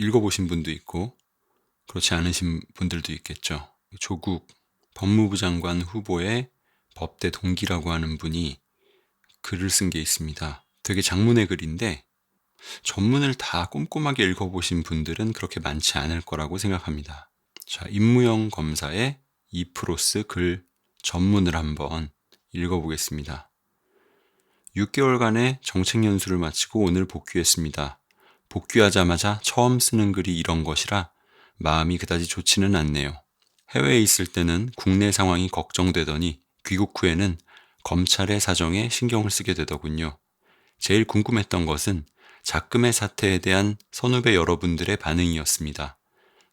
읽어보신 분도 있고 그렇지 않으신 분들도 있겠죠. 조국 법무부 장관 후보의 법대 동기라고 하는 분이 글을 쓴 게 있습니다. 되게 장문의 글인데 전문을 다 꼼꼼하게 읽어보신 분들은 그렇게 많지 않을 거라고 생각합니다. 자, 임무영 검사의 이프로스 글 전문을 한번 읽어보겠습니다. 6개월간의 정책 연수를 마치고 오늘 복귀했습니다. 복귀하자마자 처음 쓰는 글이 이런 것이라 마음이 그다지 좋지는 않네요. 해외에 있을 때는 국내 상황이 걱정되더니 귀국 후에는 검찰의 사정에 신경을 쓰게 되더군요. 제일 궁금했던 것은 작금의 사태에 대한 선후배 여러분들의 반응이었습니다.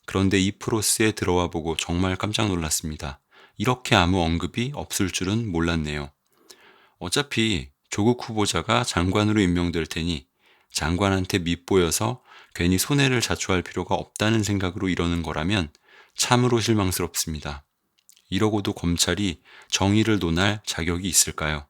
그런데 이 프로스에 들어와 보고 정말 깜짝 놀랐습니다. 이렇게 아무 언급이 없을 줄은 몰랐네요. 어차피 조국 후보자가 장관으로 임명될 테니 장관한테 밉보여서 괜히 손해를 자초할 필요가 없다는 생각으로 이러는 거라면 참으로 실망스럽습니다. 이러고도 검찰이 정의를 논할 자격이 있을까요?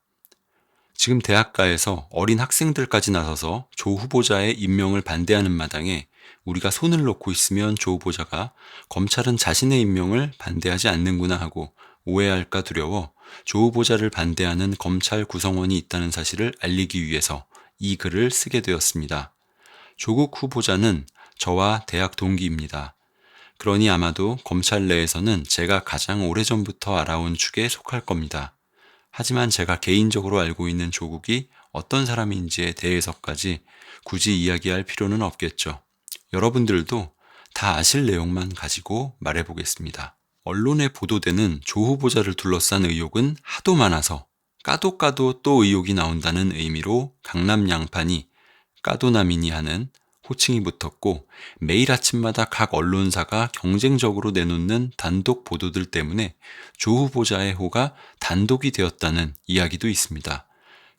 지금 대학가에서 어린 학생들까지 나서서 조 후보자의 임명을 반대하는 마당에 우리가 손을 놓고 있으면 조 후보자가 검찰은 자신의 임명을 반대하지 않는구나 하고 오해할까 두려워 조 후보자를 반대하는 검찰 구성원이 있다는 사실을 알리기 위해서 이 글을 쓰게 되었습니다. 조국 후보자는 저와 대학 동기입니다. 그러니 아마도 검찰 내에서는 제가 가장 오래전부터 알아온 축에 속할 겁니다. 하지만 제가 개인적으로 알고 있는 조국이 어떤 사람인지에 대해서까지 굳이 이야기할 필요는 없겠죠. 여러분들도 다 아실 내용만 가지고 말해보겠습니다. 언론에 보도되는 조 후보자를 둘러싼 의혹은 하도 많아서 까도 까도 또 의혹이 나온다는 의미로 강남 양판이 까도남이니 하는 호칭이 붙었고 매일 아침마다 각 언론사가 경쟁적으로 내놓는 단독 보도들 때문에 조 후보자의 호가 단독이 되었다는 이야기도 있습니다.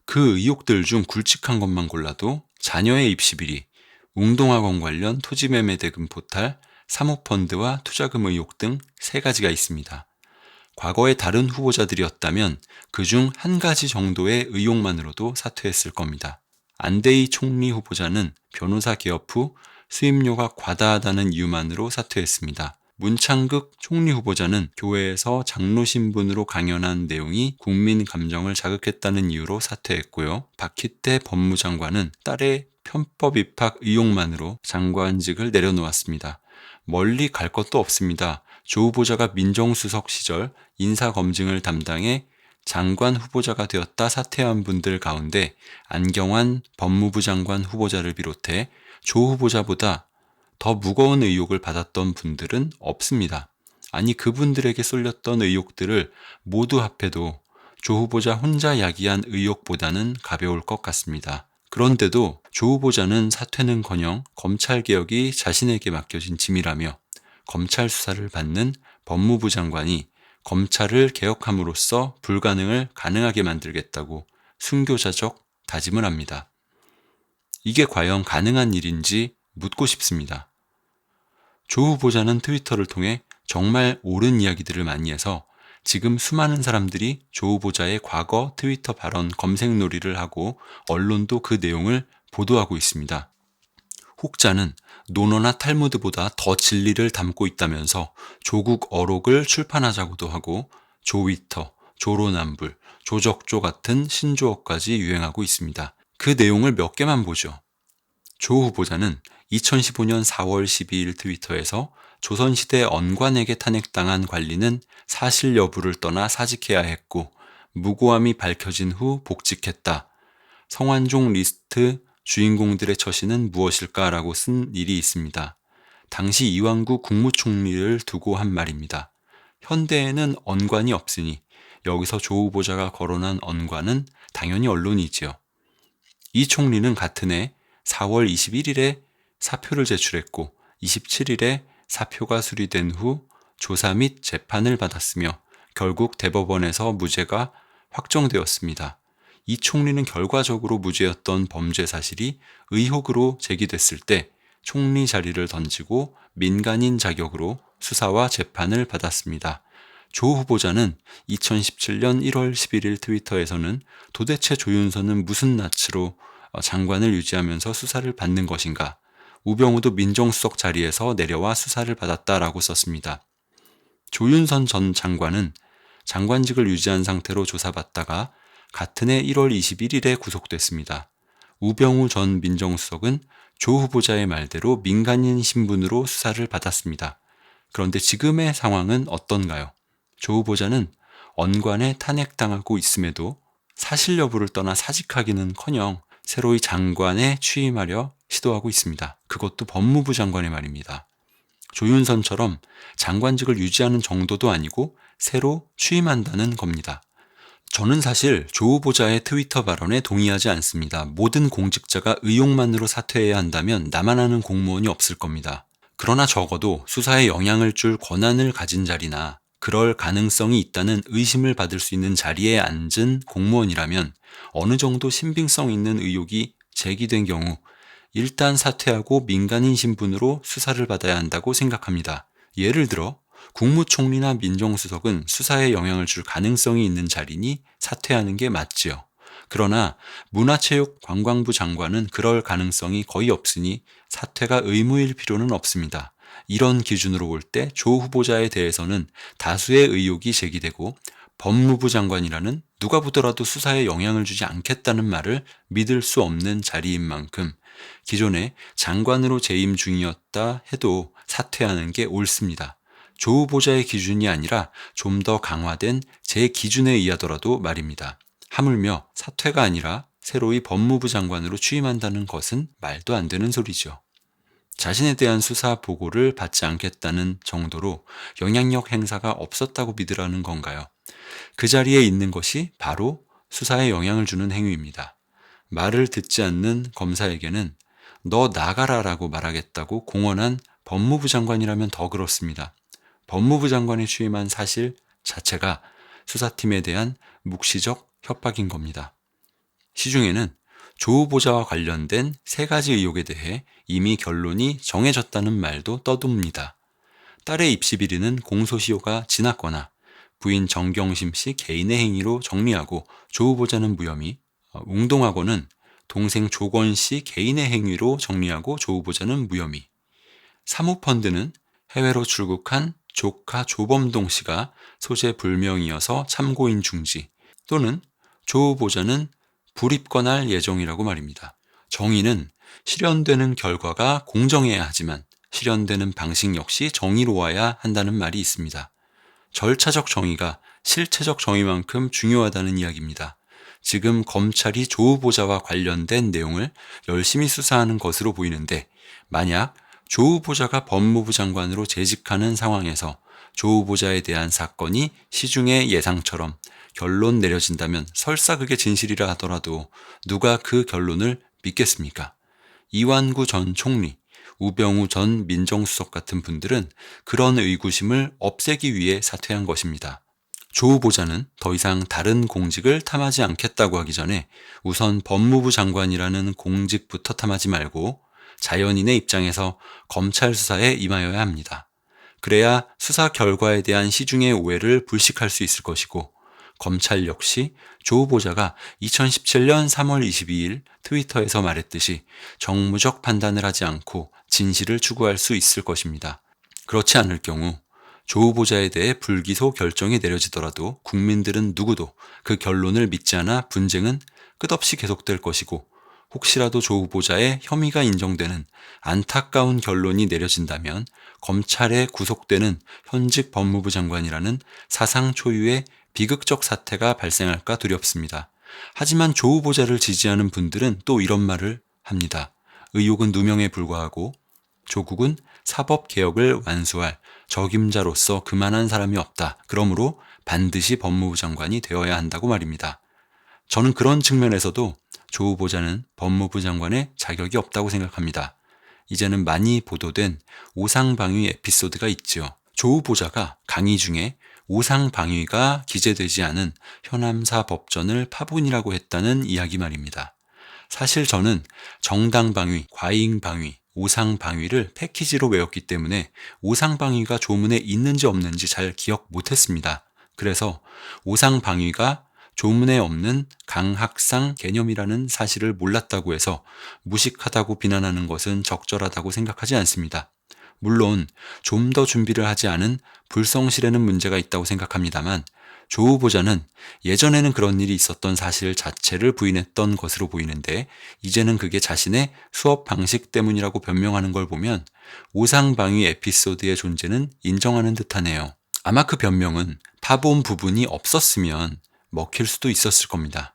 그 의혹들 중 굵직한 것만 골라도 자녀의 입시비리, 웅동학원 관련 토지매매 대금 포탈, 사모펀드와 투자금 의혹 등 3가지가 있습니다. 과거에 다른 후보자들이었다면 그중 한 가지 정도의 의혹만으로도 사퇴했을 겁니다. 안대희 총리 후보자는 변호사 개업 후 수임료가 과다하다는 이유만으로 사퇴했습니다. 문창극 총리 후보자는 교회에서 장로 신분으로 강연한 내용이 국민 감정을 자극했다는 이유로 사퇴했고요. 박희태 법무장관은 딸의 편법 입학 의혹만으로 장관직을 내려놓았습니다. 멀리 갈 것도 없습니다. 조 후보자가 민정수석 시절 인사검증을 담당해 장관 후보자가 되었다 사퇴한 분들 가운데 안경환 법무부 장관 후보자를 비롯해 조 후보자보다 더 무거운 의혹을 받았던 분들은 없습니다. 아니 그분들에게 쏠렸던 의혹들을 모두 합해도 조 후보자 혼자 야기한 의혹보다는 가벼울 것 같습니다. 그런데도 조 후보자는 사퇴는커녕 검찰개혁이 자신에게 맡겨진 짐이라며 검찰 수사를 받는 법무부 장관이 검찰을 개혁함으로써 불가능을 가능하게 만들겠다고 순교자적 다짐을 합니다. 이게 과연 가능한 일인지 묻고 싶습니다. 조 후보자는 트위터를 통해 정말 옳은 이야기들을 많이 해서 지금 수많은 사람들이 조 후보자의 과거 트위터 발언 검색놀이를 하고 언론도 그 내용을 보도하고 있습니다. 혹자는 논어나 탈무드보다 더 진리를 담고 있다면서 조국 어록을 출판하자고도 하고 조위터, 조로남불, 조적조 같은 신조어까지 유행하고 있습니다. 그 내용을 몇 개만 보죠. 조 후보자는 2015년 4월 12일 트위터에서 조선시대 언관에게 탄핵당한 관리는 사실 여부를 떠나 사직해야 했고 무고함이 밝혀진 후 복직했다. 성완종 리스트 주인공들의 처신은 무엇일까라고 쓴 일이 있습니다. 당시 이완구 국무총리를 두고 한 말입니다. 현대에는 언관이 없으니 여기서 조 후보자가 거론한 언관은 당연히 언론이지요. 이 총리는 같은 해 4월 21일에 사표를 제출했고 27일에 사표가 수리된 후 조사 및 재판을 받았으며 결국 대법원에서 무죄가 확정되었습니다. 이 총리는 결과적으로 무죄였던 범죄 사실이 의혹으로 제기됐을 때 총리 자리를 던지고 민간인 자격으로 수사와 재판을 받았습니다. 조 후보자는 2017년 1월 11일 트위터에서는 도대체 조윤선은 무슨 낯으로 장관을 유지하면서 수사를 받는 것인가? 우병우도 민정수석 자리에서 내려와 수사를 받았다라고 썼습니다. 조윤선 전 장관은 장관직을 유지한 상태로 조사받다가 같은 해 1월 21일에 구속됐습니다. 우병우 전 민정수석은 조 후보자의 말대로 민간인 신분으로 수사를 받았습니다. 그런데 지금의 상황은 어떤가요? 조 후보자는 언관에 탄핵당하고 있음에도 사실 여부를 떠나 사직하기는커녕 새로이 장관에 취임하려 시도하고 있습니다. 그것도 법무부 장관의 말입니다. 조윤선처럼 장관직을 유지하는 정도도 아니고 새로 취임한다는 겁니다. 저는 사실 조 후보자의 트위터 발언에 동의하지 않습니다. 모든 공직자가 의욕만으로 사퇴해야 한다면 나만 아는 공무원이 없을 겁니다. 그러나 적어도 수사에 영향을 줄 권한을 가진 자리나 그럴 가능성이 있다는 의심을 받을 수 있는 자리에 앉은 공무원이라면 어느 정도 신빙성 있는 의혹이 제기된 경우 일단 사퇴하고 민간인 신분으로 수사를 받아야 한다고 생각합니다. 예를 들어 국무총리나 민정수석은 수사에 영향을 줄 가능성이 있는 자리니 사퇴하는 게 맞지요. 그러나 문화체육관광부 장관은 그럴 가능성이 거의 없으니 사퇴가 의무일 필요는 없습니다. 이런 기준으로 볼 때 조 후보자에 대해서는 다수의 의혹이 제기되고 법무부 장관이라는 누가 보더라도 수사에 영향을 주지 않겠다는 말을 믿을 수 없는 자리인 만큼 기존에 장관으로 재임 중이었다 해도 사퇴하는 게 옳습니다. 조 후보자의 기준이 아니라 좀 더 강화된 제 기준에 의하더라도 말입니다. 하물며 사퇴가 아니라 새로이 법무부 장관으로 취임한다는 것은 말도 안 되는 소리죠. 자신에 대한 수사 보고를 받지 않겠다는 정도로 영향력 행사가 없었다고 믿으라는 건가요? 그 자리에 있는 것이 바로 수사에 영향을 주는 행위입니다. 말을 듣지 않는 검사에게는 너 나가라라고 말하겠다고 공언한 법무부 장관이라면 더 그렇습니다. 법무부 장관에 취임한 사실 자체가 수사팀에 대한 묵시적 협박인 겁니다. 시중에는 조 후보자와 관련된 3가지 의혹에 대해 이미 결론이 정해졌다는 말도 떠돕니다. 딸의 입시 비리는 공소시효가 지났거나 부인 정경심 씨 개인의 행위로 정리하고 조 후보자는 무혐의, 웅동학원은 동생 조건 씨 개인의 행위로 정리하고 조 후보자는 무혐의, 사모펀드는 해외로 출국한 조카 조범동 씨가 소재 불명이어서 참고인 중지 또는 조 후보자는 불입건할 예정이라고 말입니다. 정의는 실현되는 결과가 공정해야 하지만 실현되는 방식 역시 정의로워야 한다는 말이 있습니다. 절차적 정의가 실체적 정의만큼 중요하다는 이야기입니다. 지금 검찰이 조 후보자와 관련된 내용을 열심히 수사하는 것으로 보이는데 만약 조 후보자가 법무부 장관으로 재직하는 상황에서 조 후보자에 대한 사건이 시중의 예상처럼 결론 내려진다면 설사 그게 진실이라 하더라도 누가 그 결론을 믿겠습니까? 이완구 전 총리, 우병우 전 민정수석 같은 분들은 그런 의구심을 없애기 위해 사퇴한 것입니다. 조 후보자는 더 이상 다른 공직을 탐하지 않겠다고 하기 전에 우선 법무부 장관이라는 공직부터 탐하지 말고 자연인의 입장에서 검찰 수사에 임하여야 합니다. 그래야 수사 결과에 대한 시중의 오해를 불식할 수 있을 것이고 검찰 역시 조 후보자가 2017년 3월 22일 트위터에서 말했듯이 정무적 판단을 하지 않고 진실을 추구할 수 있을 것입니다. 그렇지 않을 경우 조 후보자에 대해 불기소 결정이 내려지더라도 국민들은 누구도 그 결론을 믿지 않아 분쟁은 끝없이 계속될 것이고 혹시라도 조 후보자의 혐의가 인정되는 안타까운 결론이 내려진다면 검찰에 구속되는 현직 법무부 장관이라는 사상 초유의 비극적 사태가 발생할까 두렵습니다. 하지만 조 후보자를 지지하는 분들은 또 이런 말을 합니다. 의혹은 누명에 불과하고 조국은 사법개혁을 완수할 적임자로서 그만한 사람이 없다. 그러므로 반드시 법무부 장관이 되어야 한다고 말입니다. 저는 그런 측면에서도 조 후보자는 법무부 장관의 자격이 없다고 생각합니다. 이제는 많이 보도된 오상방위 에피소드가 있죠. 조 후보자가 강의 중에 오상방위가 기재되지 않은 현암사 법전을 파본이라고 했다는 이야기 말입니다. 사실 저는 정당방위, 과잉방위, 오상방위를 패키지로 외웠기 때문에 오상방위가 조문에 있는지 없는지 잘 기억 못했습니다. 그래서 오상방위가 조문에 없는 강학상 개념이라는 사실을 몰랐다고 해서 무식하다고 비난하는 것은 적절하다고 생각하지 않습니다. 물론 좀 더 준비를 하지 않은 불성실에는 문제가 있다고 생각합니다만 조 후보자는 예전에는 그런 일이 있었던 사실 자체를 부인했던 것으로 보이는데 이제는 그게 자신의 수업 방식 때문이라고 변명하는 걸 보면 오상방위 에피소드의 존재는 인정하는 듯하네요. 아마 그 변명은 파본 부분이 없었으면 먹힐 수도 있었을 겁니다.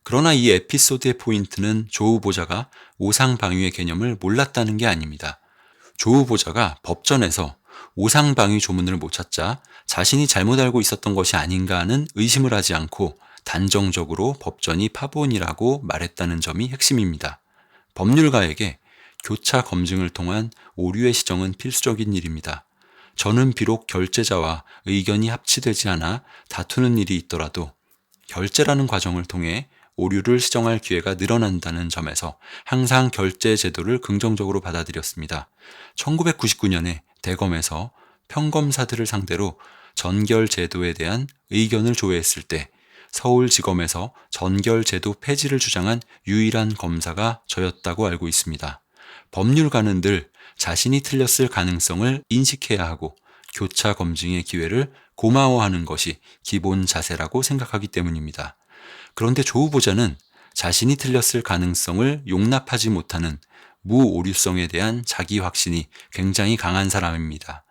그러나 이 에피소드의 포인트는 조 후보자가 오상방위의 개념을 몰랐다는 게 아닙니다. 조 후보자가 법전에서 오상방위 조문을 못 찾자 자신이 잘못 알고 있었던 것이 아닌가 하는 의심을 하지 않고 단정적으로 법전이 파본이라고 말했다는 점이 핵심입니다. 법률가에게 교차 검증을 통한 오류의 시정은 필수적인 일입니다. 저는 비록 결재자와 의견이 합치되지 않아 다투는 일이 있더라도 결재라는 과정을 통해 오류를 시정할 기회가 늘어난다는 점에서 항상 결재 제도를 긍정적으로 받아들였습니다. 1999년에 대검에서 평검사들을 상대로 전결 제도에 대한 의견을 조회했을 때 서울지검에서 전결 제도 폐지를 주장한 유일한 검사가 저였다고 알고 있습니다. 법률가는 늘 자신이 틀렸을 가능성을 인식해야 하고 교차 검증의 기회를 고마워하는 것이 기본 자세라고 생각하기 때문입니다. 그런데 조 후보자는 자신이 틀렸을 가능성을 용납하지 못하는 무오류성에 대한 자기 확신이 굉장히 강한 사람입니다.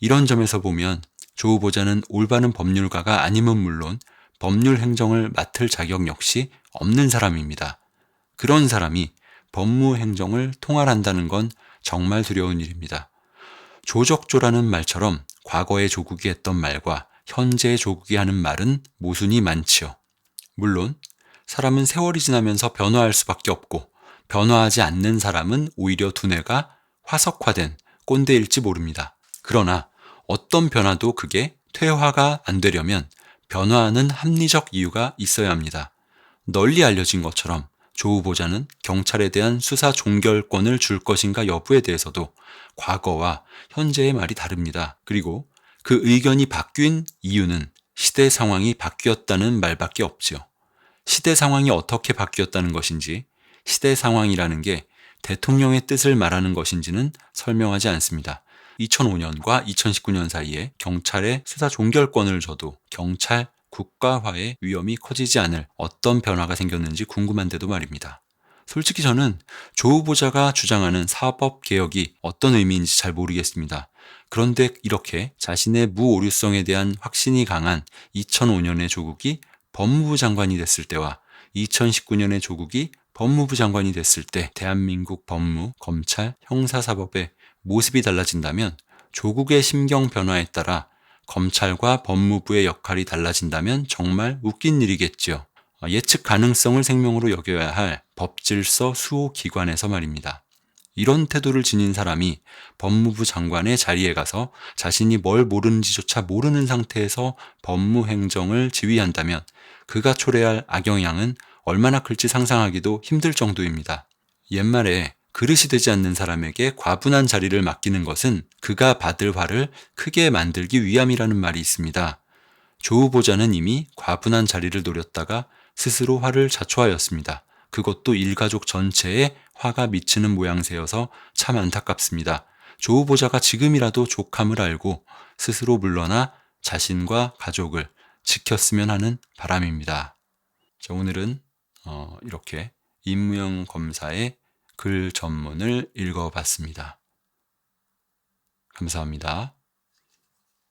이런 점에서 보면 조 후보자는 올바른 법률가가 아님은 물론 법률 행정을 맡을 자격 역시 없는 사람입니다. 그런 사람이 법무행정을 통할한다는 건 정말 두려운 일입니다. 조적조라는 말처럼 과거의 조국이 했던 말과 현재의 조국이 하는 말은 모순이 많지요. 물론 사람은 세월이 지나면서 변화할 수밖에 없고 변화하지 않는 사람은 오히려 두뇌가 화석화된 꼰대일지 모릅니다. 그러나 어떤 변화도 그게 퇴화가 안 되려면 변화하는 합리적 이유가 있어야 합니다. 널리 알려진 것처럼 조 후보자는 경찰에 대한 수사 종결권을 줄 것인가 여부에 대해서도 과거와 현재의 말이 다릅니다. 그리고 그 의견이 바뀐 이유는 시대 상황이 바뀌었다는 말밖에 없지요. 시대 상황이 어떻게 바뀌었다는 것인지, 시대 상황이라는 게 대통령의 뜻을 말하는 것인지는 설명하지 않습니다. 2005년과 2019년 사이에 경찰에 수사 종결권을 줘도 경찰 국가화의 위험이 커지지 않을 어떤 변화가 생겼는지 궁금한데도 말입니다. 솔직히 저는 조 후보자가 주장하는 사법개혁이 어떤 의미인지 잘 모르겠습니다. 그런데 이렇게 자신의 무오류성에 대한 확신이 강한 2005년의 조국이 법무부 장관이 됐을 때와 2019년의 조국이 법무부 장관이 됐을 때 대한민국 법무, 검찰, 형사사법의 모습이 달라진다면 조국의 심경 변화에 따라 검찰과 법무부의 역할이 달라진다면 정말 웃긴 일이겠지요. 예측 가능성을 생명으로 여겨야 할 법질서 수호기관에서 말입니다. 이런 태도를 지닌 사람이 법무부 장관의 자리에 가서 자신이 뭘 모르는지조차 모르는 상태에서 법무행정을 지휘한다면 그가 초래할 악영향은 얼마나 클지 상상하기도 힘들 정도입니다. 옛말에 그릇이 되지 않는 사람에게 과분한 자리를 맡기는 것은 그가 받을 화를 크게 만들기 위함이라는 말이 있습니다. 조 후보자는 이미 과분한 자리를 노렸다가 스스로 화를 자초하였습니다. 그것도 일가족 전체에 화가 미치는 모양새여서 참 안타깝습니다. 조 후보자가 지금이라도 족함을 알고 스스로 물러나 자신과 가족을 지켰으면 하는 바람입니다. 자, 오늘은 이렇게 임무영 검사의 글 전문을 읽어봤습니다. 감사합니다.